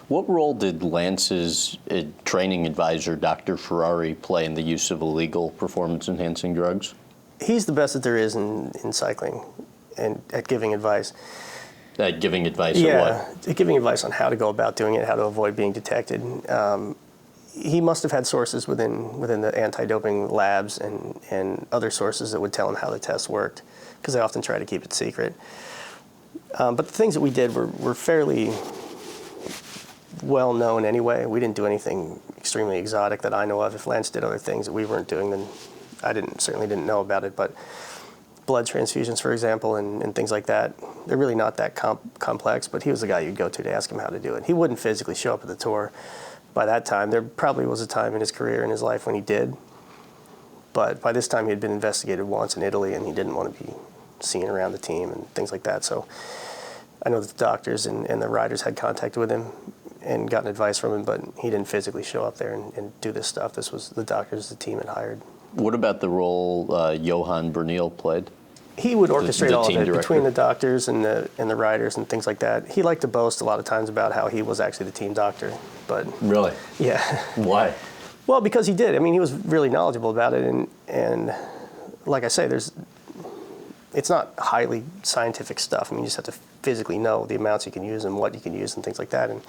What role did Lance's training advisor, Dr. Ferrari, play in the use of illegal performance-enhancing drugs? He's the best that there is in cycling and at giving advice. At giving advice on what? Giving advice on how to go about doing it, how to avoid being detected. He must have had sources within the anti-doping labs and other sources that would tell him how the tests worked, because they often try to keep it secret. But the things that we did were fairly well known anyway. We didn't do anything extremely exotic that I know of. If Lance did other things that we weren't doing, then I certainly didn't know about it. But blood transfusions, for example, and things like that, they're really not that complex, but he was the guy you'd go to ask him how to do it. He wouldn't physically show up at the tour. By that time, there probably was a time in his career, in his life, when he did. But by this time, he had been investigated once in Italy, and he didn't want to be seen around the team and things like that. So I know that the doctors and the riders had contact with him and gotten advice from him, but he didn't physically show up there and do this stuff. This was the doctors the team had hired. What about the role Johan Bruyneel played? He would orchestrate all of it director. Between the doctors and the riders and things like that. He liked to boast a lot of times about how he was actually the team doctor. But really? Yeah. Why? Well, because he did. I mean, he was really knowledgeable about it, and like I say, it's not highly scientific stuff. I mean, you just have to physically know the amounts you can use and what you can use and things like that. And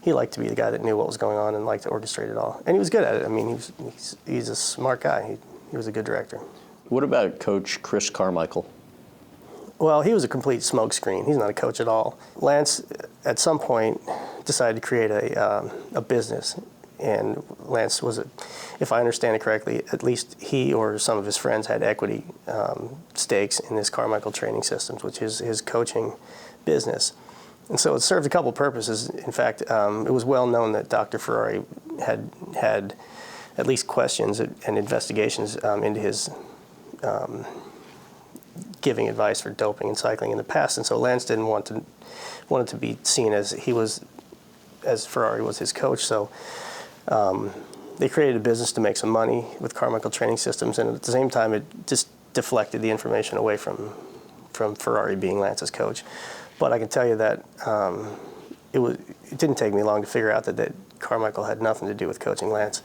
he liked to be the guy that knew what was going on and liked to orchestrate it all. And he was good at it. I mean, he's a smart guy. He was a good director. What about Coach Chris Carmichael? Well, he was a complete smokescreen. He's not a coach at all. Lance, at some point, decided to create a business. And Lance was, if I understand it correctly, at least he or some of his friends had equity stakes in this Carmichael Training Systems, which is his coaching business. And so it served a couple purposes. In fact, it was well known that Dr. Ferrari had at least questions and investigations into his giving advice for doping and cycling in the past. And so Lance didn't wanted to be seen as Ferrari was his coach. So they created a business to make some money with Carmichael Training Systems, and at the same time, it just deflected the information away from Ferrari being Lance's coach. But I can tell you that it didn't take me long to figure out that Carmichael had nothing to do with coaching Lance.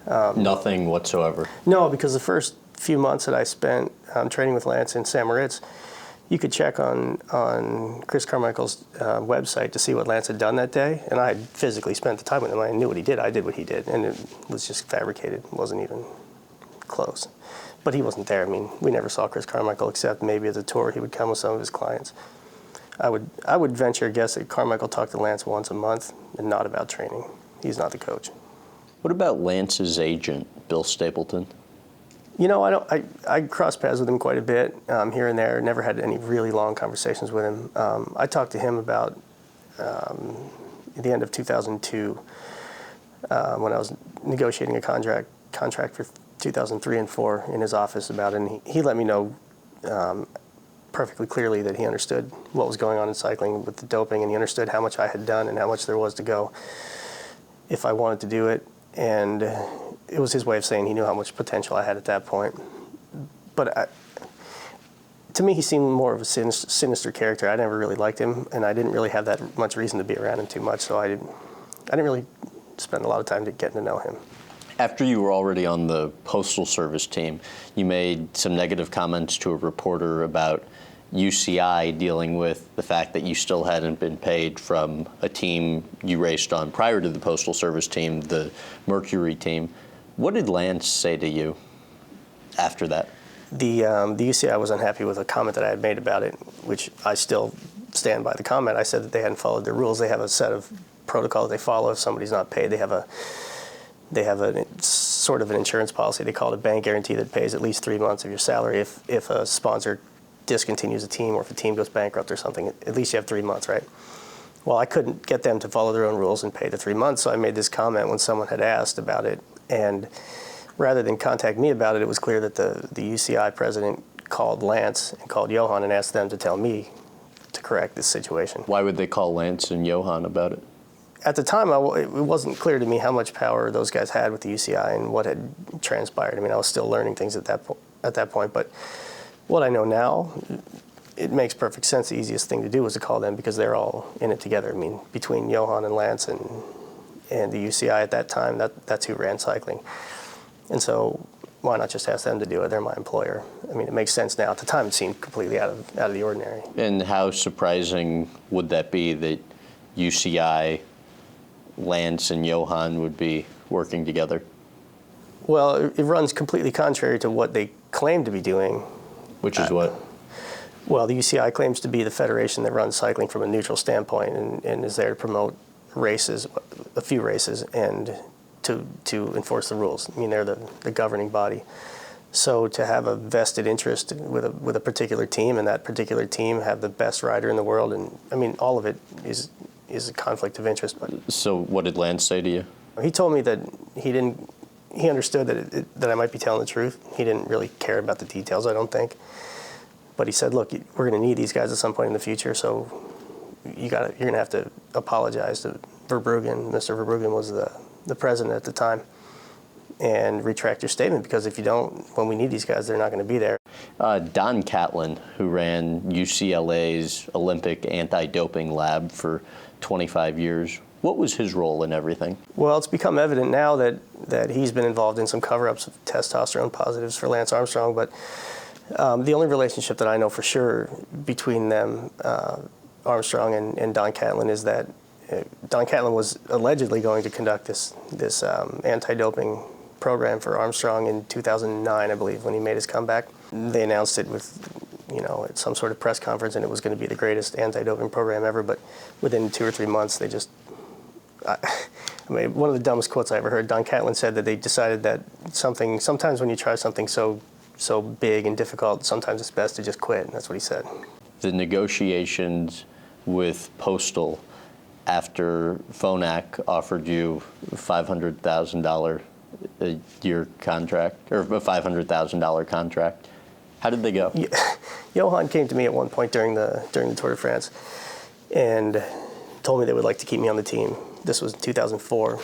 Nothing whatsoever? No, because the first few months that I spent training with Lance in St. Moritz, you could check on Chris Carmichael's website to see what Lance had done that day, and I had physically spent the time with him. I knew what he did. I did what he did, and it was just fabricated. It wasn't even close. But he wasn't there. I mean, we never saw Chris Carmichael except maybe at the tour he would come with some of his clients. I would venture a guess that Carmichael talked to Lance once a month and not about training. He's not the coach. What about Lance's agent, Bill Stapleton? You know, I crossed paths with him quite a bit here and there. Never had any really long conversations with him. I talked to him about at the end of 2002 when I was negotiating a contract for 2003 and 4 in his office about it. And he let me know perfectly clearly that he understood what was going on in cycling with the doping, and he understood how much I had done and how much there was to go if I wanted to do it. And it was his way of saying he knew how much potential I had at that point. But to me, he seemed more of a sinister character. I never really liked him, and I didn't really have that much reason to be around him too much, so I didn't really spend a lot of time getting to know him. After you were already on the Postal Service team, you made some negative comments to a reporter about UCI dealing with the fact that you still hadn't been paid from a team you raced on prior to the Postal Service team, the Mercury team. What did Lance say to you after that? The UCI was unhappy with a comment that I had made about it, which I still stand by the comment. I said that they hadn't followed their rules. They have a set of protocol that they follow. If somebody's not paid, they have a sort of an insurance policy. They call it a bank guarantee that pays at least 3 months of your salary if a sponsor discontinues a team or if a team goes bankrupt or something. At least you have 3 months, right? Well, I couldn't get them to follow their own rules and pay the 3 months, so I made this comment when someone had asked about it. And rather than contact me about it, it was clear that the UCI president called Lance and called Johan and asked them to tell me to correct this situation. Why would they call Lance and Johan about it? At the time, it wasn't clear to me how much power those guys had with the UCI and what had transpired. I mean, I was still learning things at that point, but what I know now it makes perfect sense. The easiest thing to do was to call them because they're all in it together. I mean, between Johan and Lance and the UCI at that time, that's who ran cycling. And so why not just ask them to do it? They're my employer. I mean, it makes sense now. At the time, it seemed completely out of the ordinary. And how surprising would that be that UCI, Lance, and Johan would be working together? Well, it runs completely contrary to what they claim to be doing. Which is what? Well, the UCI claims to be the federation that runs cycling from a neutral standpoint and is there to promote races, a few races, and to enforce the rules. I mean, they're the governing body. So to have a vested interest with a particular team, and that particular team have the best rider in the world, and I mean, all of it is a conflict of interest. But So what did Lance say to you? he told me that he understood that I might be telling the truth. He didn't really care about the details, I don't think. But he said, look, we're going to need these guys at some point in the future, so you're going to have to apologize to Verbruggen. Mr. Verbruggen was the president at the time, and retract your statement, because if you don't, when we need these guys, they're not going to be there. Don Catelin, who ran UCLA's Olympic anti-doping lab for 25 years, what was his role in everything? Well, it's become evident now that he's been involved in some cover-ups of testosterone positives for Lance Armstrong, but the only relationship that I know for sure between them, Armstrong and Don Catelin, is that Don Catelin was allegedly going to conduct this anti-doping program for Armstrong in 2009, I believe, when he made his comeback. They announced it at some sort of press conference, and it was going to be the greatest anti-doping program ever. But within 2 or 3 months, they just, I mean, one of the dumbest quotes I ever heard. Don Catelin said that they decided that sometimes when you try something so big and difficult, sometimes it's best to just quit. And that's what he said. The negotiations with Postal after Phonak offered you a $500,000 a year contract, or a $500,000 contract, how did they go? Johan came to me at one point during the Tour de France and told me they would like to keep me on the team. This was 2004,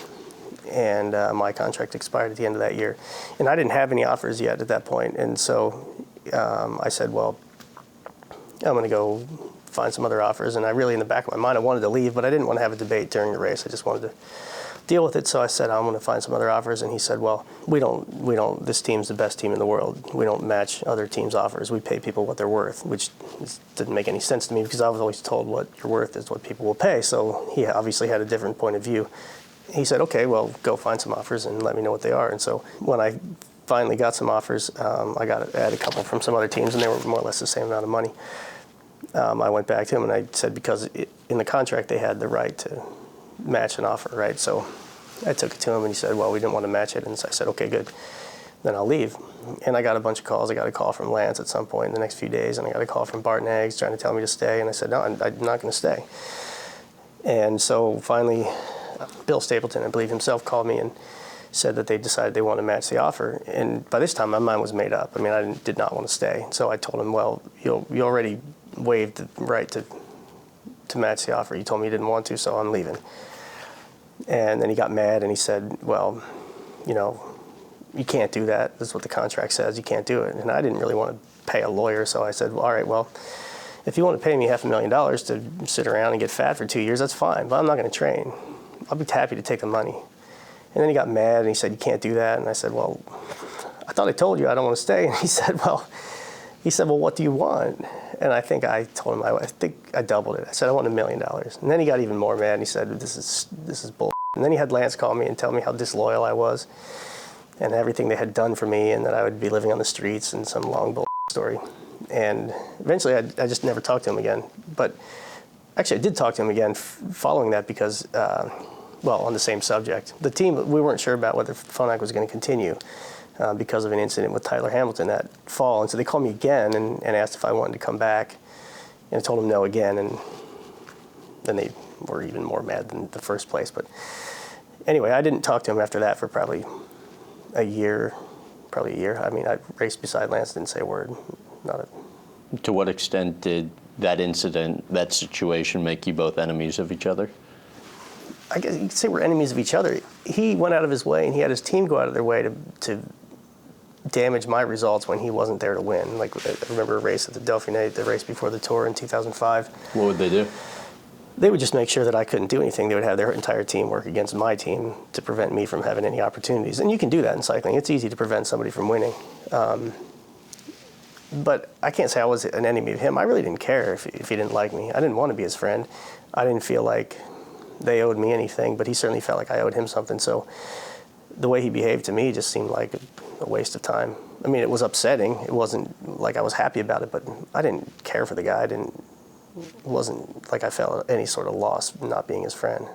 and my contract expired at the end of that year. And I didn't have any offers yet at that point, and so I said, well, I'm going to go find some other offers. And I really, in the back of my mind, I wanted to leave, but I didn't want to have a debate during the race. I just wanted to deal with it. So I said, I'm going to find some other offers. And he said, well, we don't, this team's the best team in the world. We don't match other teams' offers. We pay people what they're worth, which didn't make any sense to me, because I was always told what you're worth is what people will pay. So he obviously had a different point of view. He said, okay, well, go find some offers and let me know what they are. And so when I finally got some offers, I had a couple from some other teams, and they were more or less the same amount of money. I went back to him and I said, because in the contract they had the right to match an offer, right? So I took it to him and he said, well, we didn't want to match it. And so I said, okay, good, then I'll leave. And I got a bunch of calls. I got a call from Lance at some point in the next few days, and I got a call from Barton Eggs trying to tell me to stay. And I said, no, I'm not going to stay. And so finally, Bill Stapleton, I believe himself, called me and said that they decided they want to match the offer. And by this time, my mind was made up. I mean, I did not want to stay. So I told him, well, you already waived the right to match the offer. You told me you didn't want to, so I'm leaving. And then he got mad and he said, well, you can't do that. That's what the contract says. You can't do it. And I didn't really want to pay a lawyer, so I said, well, all right, well, if you want to pay me $500,000 to sit around and get fat for 2 years, that's fine, but I'm not going to train. I'll be happy to take the money. And then he got mad and he said, you can't do that. And I said, well, I thought I told you I don't want to stay. And he said, well, what do you want? And I think I told him, I think I doubled it. I said, I want $1 million. And then he got even more mad and he said, this is bull. And then he had Lance call me and tell me how disloyal I was and everything they had done for me, and that I would be living on the streets, and some long bull story. And eventually I just never talked to him again. But actually I did talk to him again following that, because on the same subject. The team, we weren't sure about whether Phonak was going to continue because of an incident with Tyler Hamilton that fall. And so they called me again and asked if I wanted to come back. And I told them no again. And then they were even more mad than the first place. But anyway, I didn't talk to him after that for probably a year. I mean, I raced beside Lance, didn't say a word. To what extent did that incident, that situation, make you both enemies of each other? I guess you could say we're enemies of each other. He went out of his way, and he had his team go out of their way to damage my results when he wasn't there to win. Like, I remember a race at the Dauphiné, the race before the Tour in 2005. What would they do? They would just make sure that I couldn't do anything. They would have their entire team work against my team to prevent me from having any opportunities. And you can do that in cycling. It's easy to prevent somebody from winning. But I can't say I was an enemy of him. I really didn't care if he didn't like me. I didn't want to be his friend. I didn't feel like they owed me anything, but he certainly felt like I owed him something. So the way he behaved to me just seemed like a waste of time. I mean, it was upsetting. It wasn't like I was happy about it, but I didn't care for the guy. It wasn't like I felt any sort of loss not being his friend.